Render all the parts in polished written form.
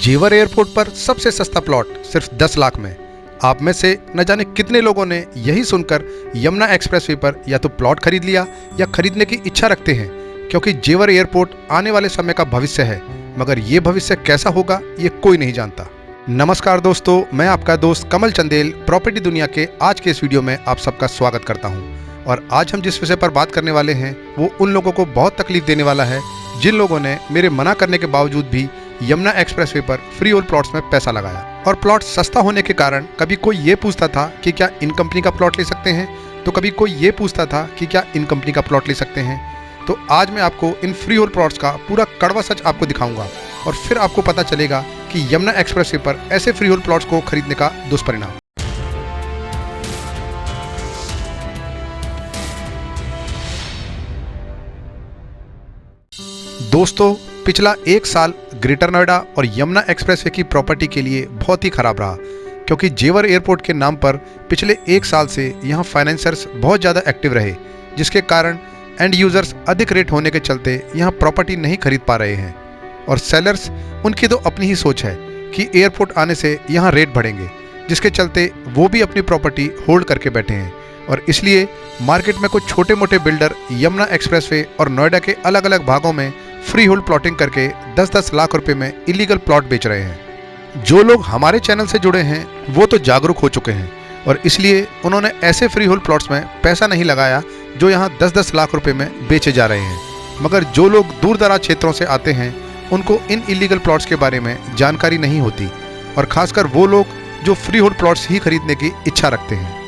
जेवर एयरपोर्ट पर सबसे सस्ता प्लॉट सिर्फ 10 लाख में। आप में से न जाने कितने लोगों ने यही सुनकर यमुना एक्सप्रेसवे पर या तो प्लॉट खरीद लिया या खरीदने की इच्छा रखते हैं, क्योंकि जेवर एयरपोर्ट आने वाले समय का भविष्य है। मगर ये भविष्य कैसा होगा ये कोई नहीं जानता। नमस्कार दोस्तों, मैं आपका दोस्त कमल चंदेल प्रॉपर्टी दुनिया के आज के इस वीडियो में आप सबका स्वागत करता हूं। और आज हम जिस विषय पर बात करने वाले हैं वो उन लोगों को बहुत तकलीफ देने वाला है जिन लोगों ने मेरे मना करने के बावजूद भी यमुना एक्सप्रेसवे पर फ्री होल्ड प्लॉट्स में पैसा लगाया। और प्लॉट सस्ता होने के कारण कभी कोई ये पूछता था कि क्या इन कंपनी का प्लॉट ले सकते हैं, तो कभी कोई ये पूछता था कि क्या इन कंपनी का प्लॉट ले सकते हैं। तो आज मैं आपको इन फ्री होल्ड प्लॉट्स का पूरा कड़वा सच आपको दिखाऊंगा और फिर आपको पता चलेगा कि यमुना एक्सप्रेसवे पर ऐसे फ्री होल्ड प्लॉट्स को खरीदने का दुष्परिणाम। दोस्तों, पिछला 1 साल ग्रेटर नोएडा और यमुना एक्सप्रेसवे की प्रॉपर्टी के लिए बहुत ही खराब रहा, क्योंकि जेवर एयरपोर्ट के नाम पर पिछले 1 साल से यहाँ फाइनेंसर्स बहुत ज़्यादा एक्टिव रहे, जिसके कारण एंड यूज़र्स अधिक रेट होने के चलते यहाँ प्रॉपर्टी नहीं खरीद पा रहे हैं। और सेलर्स, उनकी तो अपनी ही सोच है कि एयरपोर्ट आने से यहाँ रेट बढ़ेंगे, जिसके चलते वो भी अपनी प्रॉपर्टी होल्ड करके बैठे हैं। और इसलिए मार्केट में कुछ छोटे मोटे बिल्डर यमुना एक्सप्रेसवे और नोएडा के अलग अलग भागों में फ्री होल्ड प्लॉटिंग करके 10-10 लाख रुपए में इलीगल प्लॉट बेच रहे हैं। जो लोग हमारे चैनल से जुड़े हैं वो तो जागरूक हो चुके हैं और इसलिए उन्होंने ऐसे फ्री होल्ड प्लॉट्स में पैसा नहीं लगाया जो यहाँ 10-10 लाख रुपए में बेचे जा रहे हैं। मगर जो लोग दूर दराज क्षेत्रों से आते हैं उनको इन इलीगल प्लॉट्स के बारे में जानकारी नहीं होती, और खासकर वो लोग जो फ्री होल्ड प्लॉट्स ही खरीदने की इच्छा रखते हैं।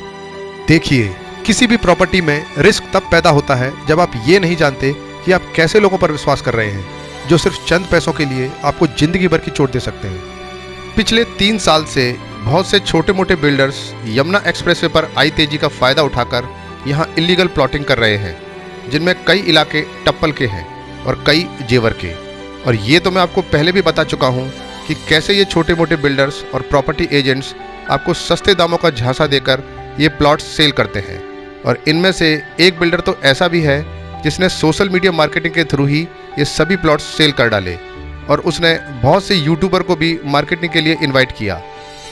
देखिए, किसी भी प्रॉपर्टी में रिस्क तब पैदा होता है जब आप ये नहीं जानते कि आप कैसे लोगों पर विश्वास कर रहे हैं जो सिर्फ चंद पैसों के लिए आपको जिंदगी भर की चोट दे सकते हैं। पिछले 3 साल से बहुत से छोटे मोटे बिल्डर्स यमुना एक्सप्रेसवे पर आई तेजी का फ़ायदा उठाकर यहाँ इलीगल प्लॉटिंग कर रहे हैं, जिनमें कई इलाके टप्पल के हैं और कई जेवर के। और ये तो मैं आपको पहले भी बता चुका हूँ कि कैसे ये छोटे मोटे बिल्डर्स और प्रॉपर्टी एजेंट्स आपको सस्ते दामों का झांसा देकर ये प्लॉट्स सेल करते हैं। और इनमें से एक बिल्डर तो ऐसा भी है जिसने सोशल मीडिया मार्केटिंग के थ्रू ही ये सभी प्लॉट्स सेल कर डाले, और उसने बहुत से यूट्यूबर को भी मार्केटिंग के लिए इनवाइट किया,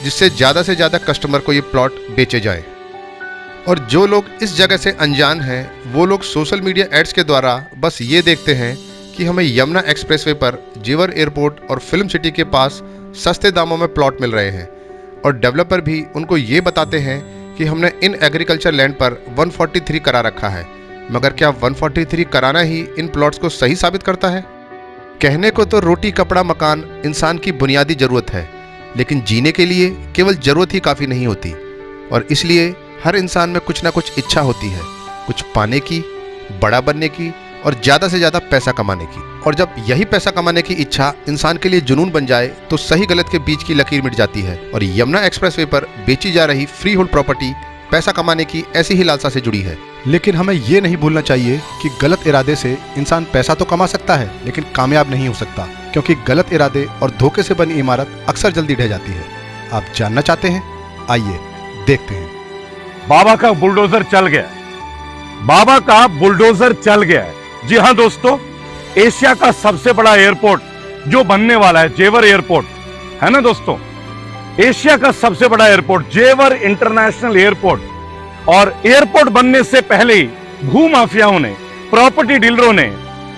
जिससे ज़्यादा से ज़्यादा कस्टमर को ये प्लॉट बेचे जाए। और जो लोग इस जगह से अनजान हैं वो लोग सोशल मीडिया एड्स के द्वारा बस ये देखते हैं कि हमें यमुना एक्सप्रेसवे पर जेवर एयरपोर्ट और फिल्म सिटी के पास सस्ते दामों में प्लॉट मिल रहे हैं, और डेवलपर भी उनको ये बताते हैं कि हमने इन एग्रीकल्चर लैंड पर 143 करा रखा है। मगर क्या 143 कराना ही इन प्लॉट्स को सही साबित करता है? कहने को तो रोटी कपड़ा मकान इंसान की बुनियादी ज़रूरत है, लेकिन जीने के लिए केवल ज़रूरत ही काफ़ी नहीं होती। और इसलिए हर इंसान में कुछ ना कुछ इच्छा होती है, कुछ पाने की, बड़ा बनने की और ज़्यादा से ज़्यादा पैसा कमाने की। और जब यही पैसा कमाने की इच्छा इंसान के लिए जुनून बन जाए तो सही गलत के बीच की लकीर मिट जाती है। और यमुना एक्सप्रेसवे पर बेची जा रही फ्री होल्ड प्रॉपर्टी पैसा कमाने की ऐसी ही लालसा से जुड़ी है। लेकिन हमें ये नहीं भूलना चाहिए कि गलत इरादे से इंसान पैसा तो कमा सकता है लेकिन कामयाब नहीं हो सकता, क्योंकि गलत इरादे और धोखे से बनी इमारत अक्सर जल्दी ढह जाती है। आप जानना चाहते हैं? आइए देखते हैं। बाबा का बुलडोजर चल गया। बाबा का बुलडोजर चल गया है। जी हां दोस्तों, एशिया का सबसे बड़ा एयरपोर्ट जो बनने वाला है, जेवर एयरपोर्ट है ना दोस्तों, एशिया का सबसे बड़ा एयरपोर्ट जेवर इंटरनेशनल एयरपोर्ट। और एयरपोर्ट बनने से पहले ही भू माफियाओं ने, प्रॉपर्टी डीलरों ने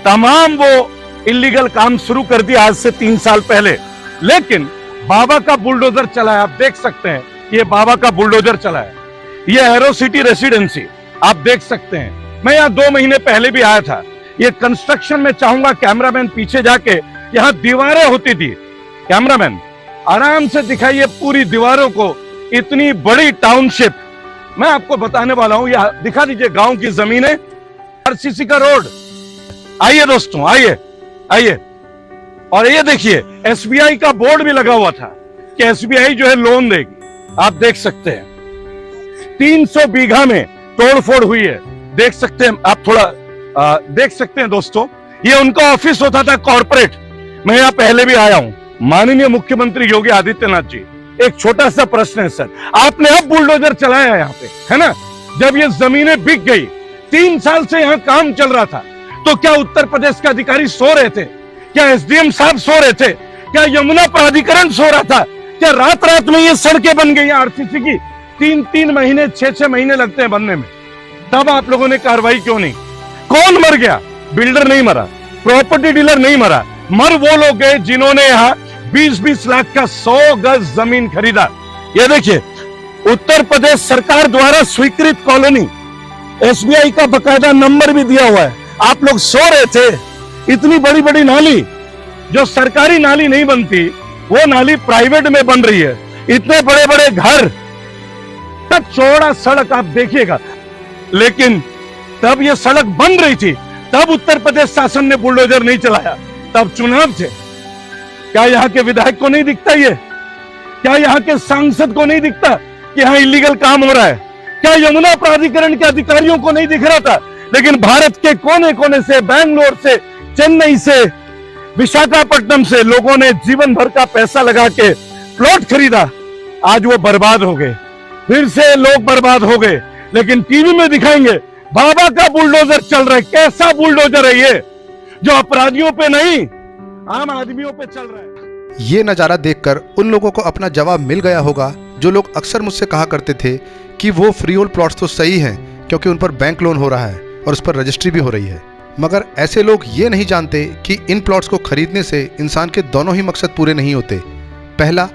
तमाम वो इलीगल काम शुरू कर दिया आज से 3 साल पहले। लेकिन बाबा का बुलडोजर चला है। आप देख सकते हैं, ये बाबा का बुलडोजर चला है। ये एरो सिटी रेसिडेंसी आप देख सकते हैं। मैं यहाँ 2 महीने पहले भी आया था। ये कंस्ट्रक्शन में चाहूंगा कैमरामैन पीछे जाके, यहाँ दीवारें होती थी। कैमरामैन आराम से दिखाइए पूरी दीवारों को। इतनी बड़ी टाउनशिप मैं आपको बताने वाला हूं। यह दिखा दीजिए गांव की जमीनें, आरसीसी का रोड। आइए दोस्तों, आइए आइए। और ये देखिए, एसबीआई का बोर्ड भी लगा हुआ था कि एसबीआई जो है लोन देगी। आप देख सकते हैं 300 बीघा में तोड़फोड़ हुई है। देख सकते हैं आप, थोड़ा देख सकते हैं दोस्तों, ये उनका ऑफिस होता था कॉर्पोरेट। मैं यहाँ पहले भी आया हूं। माननीय मुख्यमंत्री योगी आदित्यनाथ जी, एक छोटा सा प्रश्न है सर, आपने अब बुलडोजर चलाया यहाँ पे, है ना? जब ये जमीनें बिक गई, 3 साल से यहाँ काम चल रहा था, तो क्या उत्तर प्रदेश के अधिकारी सो रहे थे? क्या एसडीएम साहब सो रहे थे? क्या यमुना प्राधिकरण सो रहा था? क्या रात रात में ये सड़कें बन गई आरसीसी की? 3-3 महीने 6-6 महीने लगते हैं बनने में, तब आप लोगों ने कार्रवाई क्यों नहीं? कौन मर गया? बिल्डर नहीं मरा, प्रॉपर्टी डीलर नहीं मरा, मर वो लोग गए जिन्होंने यहाँ 20-20 लाख का 100 गज जमीन खरीदा। ये देखिए, उत्तर प्रदेश सरकार द्वारा स्वीकृत कॉलोनी, एसबीआई का बकायदा नंबर भी दिया हुआ है। आप लोग सो रहे थे। इतनी बड़ी बड़ी नाली, जो सरकारी नाली नहीं बनती वो नाली प्राइवेट में बन रही है। इतने बड़े बड़े घर, तब चौड़ा सड़क आप देखिएगा, लेकिन तब ये सड़क बन रही थी, तब उत्तर प्रदेश शासन ने बुलडोजर नहीं चलाया, तब चुनाव थे। क्या यहाँ के विधायक को नहीं दिखता ये? क्या यहाँ के सांसद को नहीं दिखता कि यहाँ इलीगल काम हो रहा है? क्या यमुना प्राधिकरण के अधिकारियों को नहीं दिख रहा था? लेकिन भारत के कोने कोने से, बैंगलोर से, चेन्नई से, विशाखापट्टनम से लोगों ने जीवन भर का पैसा लगा के प्लॉट खरीदा, आज वो बर्बाद हो गए। फिर से लोग बर्बाद हो गए, लेकिन टीवी में दिखाएंगे बाबा का बुलडोजर चल रहा है। कैसा बुलडोजर है ये, जो अपराधियों पे नहीं आम आदमियों पे चल रहा है? ये नज़ारा देखकर उन लोगों को अपना जवाब मिल गया होगा जो लोग अक्सर मुझसे कहा करते थे कि वो फ्री होल्ड प्लॉट्स तो सही हैं क्योंकि उन पर बैंक लोन हो रहा है और उस पर रजिस्ट्री भी हो रही है। मगर ऐसे लोग ये नहीं जानते कि इन प्लॉट्स को खरीदने से इंसान के दोनों ही मकसद पूरे नहीं होते। पहला,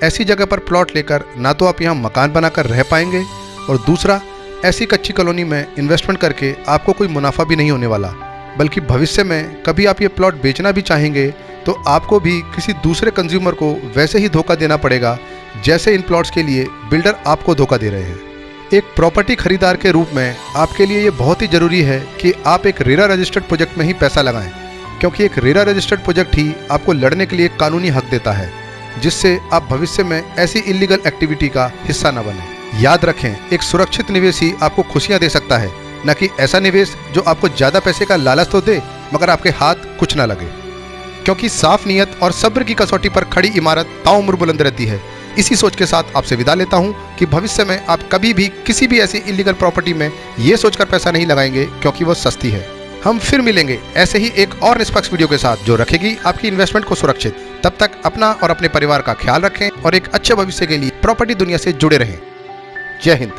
ऐसी जगह पर प्लॉट लेकर ना तो आप यहाँ मकान बनाकर रह पाएंगे, और दूसरा, ऐसी कच्ची कॉलोनी में इन्वेस्टमेंट करके आपको कोई मुनाफा भी नहीं होने वाला, बल्कि भविष्य में कभी आप ये प्लॉट बेचना भी चाहेंगे तो आपको भी किसी दूसरे कंज्यूमर को वैसे ही धोखा देना पड़ेगा जैसे इन प्लॉट्स के लिए बिल्डर आपको धोखा दे रहे हैं। एक प्रॉपर्टी खरीदार के रूप में आपके लिए ये बहुत ही ज़रूरी है कि आप एक रेरा रजिस्टर्ड प्रोजेक्ट में ही पैसा लगाएं, क्योंकि एक रेरा रजिस्टर्ड प्रोजेक्ट ही आपको लड़ने के लिए कानूनी हक देता है, जिससे आप भविष्य में ऐसी इलीगल एक्टिविटी का हिस्सा न बने। याद रखें, एक सुरक्षित निवेश ही आपको खुशियां दे सकता है, न कि ऐसा निवेश जो आपको ज़्यादा पैसे का लालच तो दे मगर आपके हाथ कुछ ना लगे। क्योंकि साफ नीयत और सब्र की कसौटी पर खड़ी इमारत ताउम्र बुलंद रहती है। इसी सोच के साथ आपसे विदा लेता हूं कि भविष्य में आप कभी भी किसी भी ऐसी इलीगल प्रॉपर्टी में ये सोचकर पैसा नहीं लगाएंगे क्योंकि वो सस्ती है। हम फिर मिलेंगे ऐसे ही एक और निष्पक्ष वीडियो के साथ जो रखेगी आपकी इन्वेस्टमेंट को सुरक्षित। तब तक अपना और अपने परिवार का ख्याल रखें और एक अच्छे भविष्य के लिए प्रॉपर्टी दुनिया से जुड़े रहें। जय हिंद।